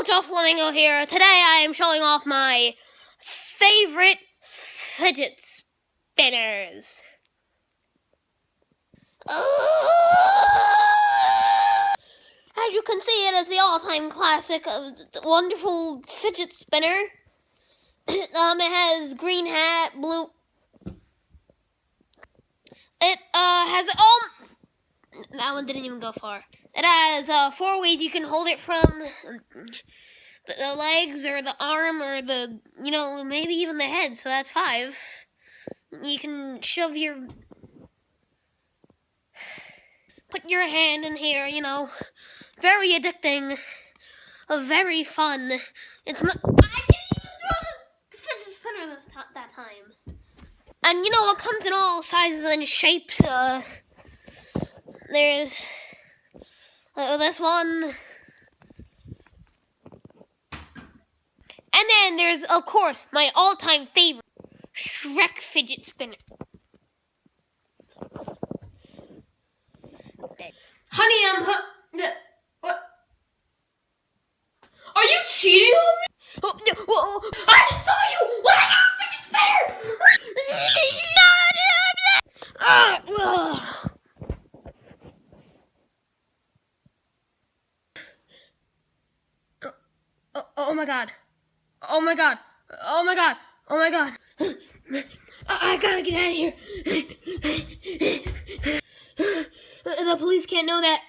Joe Flamingo here. Today I am showing off my favorite fidget spinners. As you can see, it is the all-time classic of the wonderful fidget spinner. It has green hat, blue. It has all. That one didn't even go far. It has 4 ways you can hold it from. The legs or the arm or the, maybe even the head, so that's 5. You can put your hand in here, very addicting, very fun. I didn't even throw the fidget spinner that time. And it comes in all sizes and shapes. There's this one. And then there's, of course, my all-time favorite, Shrek fidget spinner. Honey, what? Are you cheating on me? I just saw you with a fidget spinner! Oh my god. Oh my god. Oh my god. Oh my god. I gotta get out of here. The police can't know that.